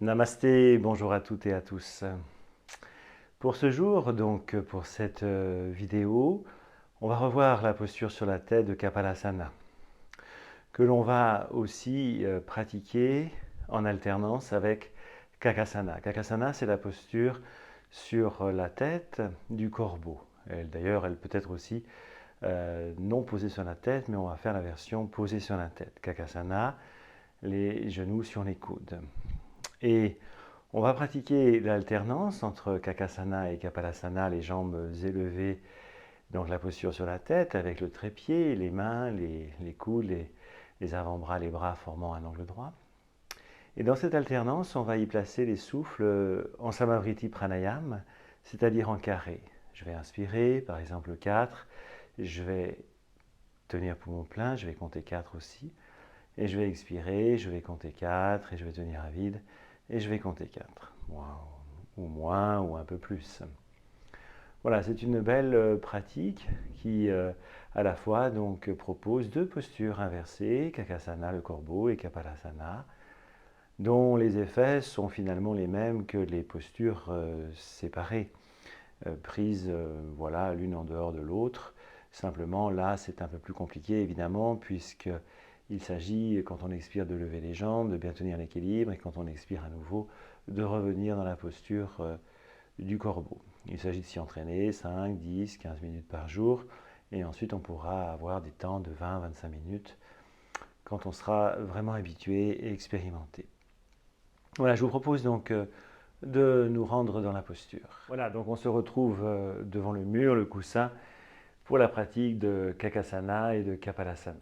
Namasté, bonjour à toutes et à tous. Pour ce jour, donc pour cette vidéo, on va revoir la posture sur la tête de Kapalasana, que l'on va aussi pratiquer en alternance avec Kakasana. Kakasana, c'est la posture sur la tête du corbeau. D'ailleurs, elle peut être aussi non posée sur la tête, mais on va faire la version posée sur la tête. Kakasana, les genoux sur les coudes. Et on va pratiquer l'alternance entre Kakasana et Kapalasana, les jambes élevées, donc la posture sur la tête avec le trépied, les mains, les coudes, les avant-bras, les bras formant un angle droit. Et dans cette alternance, on va y placer les souffles en Samavriti Pranayam, c'est-à-dire en carré. Je vais inspirer, par exemple 4, je vais tenir poumon plein, je vais compter 4 aussi, et je vais expirer, je vais compter 4, et je vais tenir à vide, et je vais compter 4. Ou moins, ou un peu plus. Voilà, c'est une belle pratique qui, à la fois, donc, propose deux postures inversées, Kakasana, le corbeau, et Kapalasana, dont les effets sont finalement les mêmes que les postures séparées, prises voilà, l'une en dehors de l'autre. Simplement, là, c'est un peu plus compliqué, évidemment, puisqu'il s'agit, quand on expire, de lever les jambes, de bien tenir l'équilibre, et quand on expire à nouveau, de revenir dans la posture du corbeau. Il s'agit de s'y entraîner 5, 10, 15 minutes par jour, et ensuite on pourra avoir des temps de 20, 25 minutes quand on sera vraiment habitué et expérimenté. Voilà, je vous propose donc de nous rendre dans la posture. Voilà, donc on se retrouve devant le mur, le coussin, pour la pratique de Kakasana et de Kapalasana.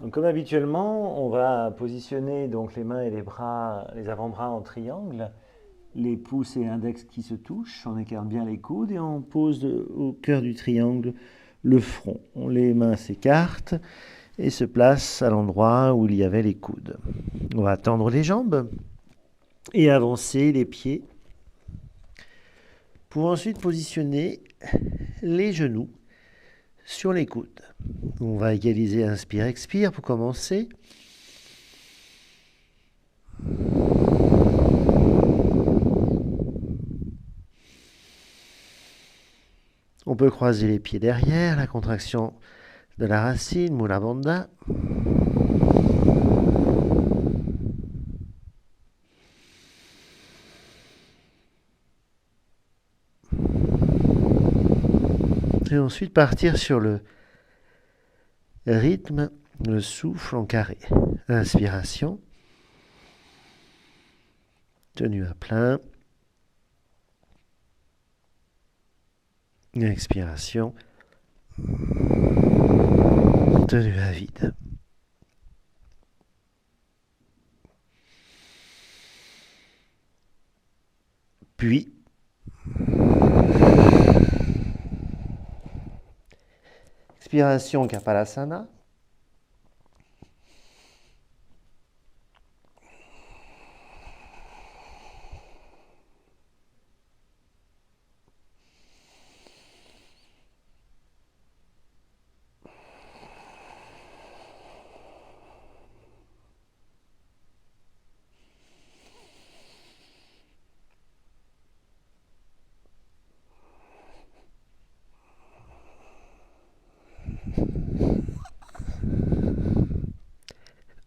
Donc, comme habituellement, on va positionner donc les mains et les bras, les avant-bras en triangle, les pouces et index qui se touchent, on écarte bien les coudes et on pose au cœur du triangle le front. Les mains s'écartent et se placent à l'endroit où il y avait les coudes. On va tendre les jambes et avancer les pieds pour ensuite positionner les genoux sur les coudes. On va égaliser inspire-expire pour commencer. On peut croiser les pieds derrière, la contraction de la racine, Mula Bandha. Et ensuite partir sur le rythme, le souffle en carré. Inspiration. Tenue à plein. Expiration. Tenue à vide. Puis, expiration Kapalasana.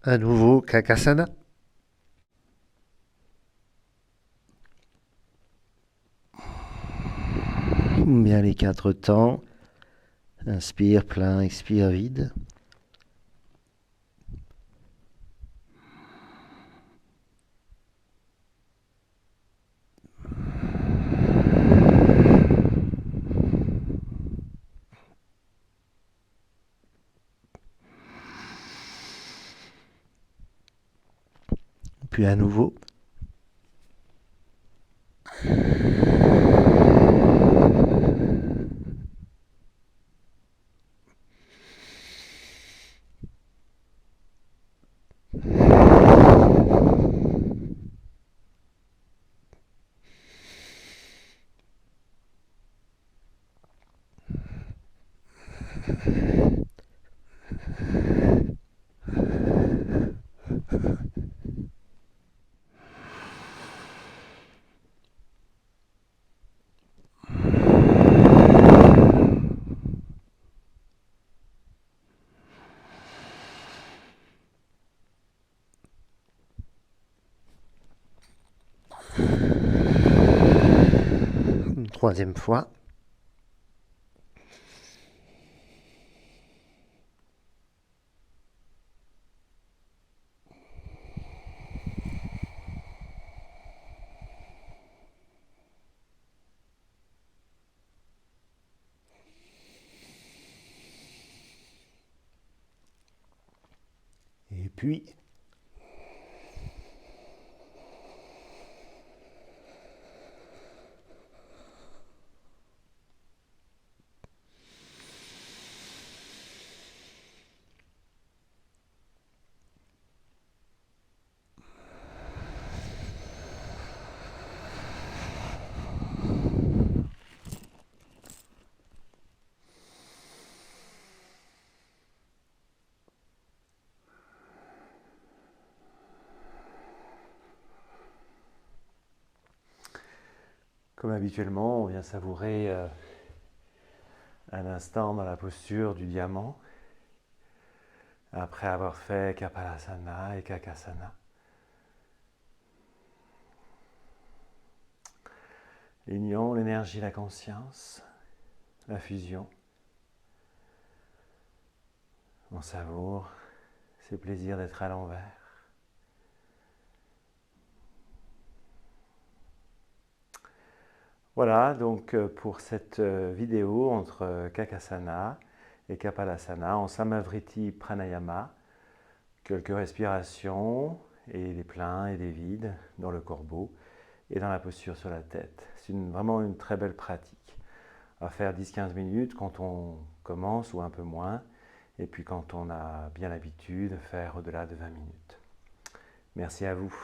À nouveau Kakasana. Bien les 4 temps. Inspire plein, expire vide. Puis à nouveau. Une troisième fois. Et puis, comme habituellement, on vient savourer un instant dans la posture du diamant, après avoir fait Kapalasana et Kakasana. L'union, l'énergie, la conscience, la fusion. On savoure ces plaisirs d'être à l'envers. Voilà donc pour cette vidéo entre Kakasana et Kapalasana en Samavriti Pranayama. Quelques respirations et des pleins et des vides dans le corbeau et dans la posture sur la tête. C'est vraiment une très belle pratique à faire 10-15 minutes quand on commence ou un peu moins, et puis quand on a bien l'habitude, faire au-delà de 20 minutes. Merci à vous.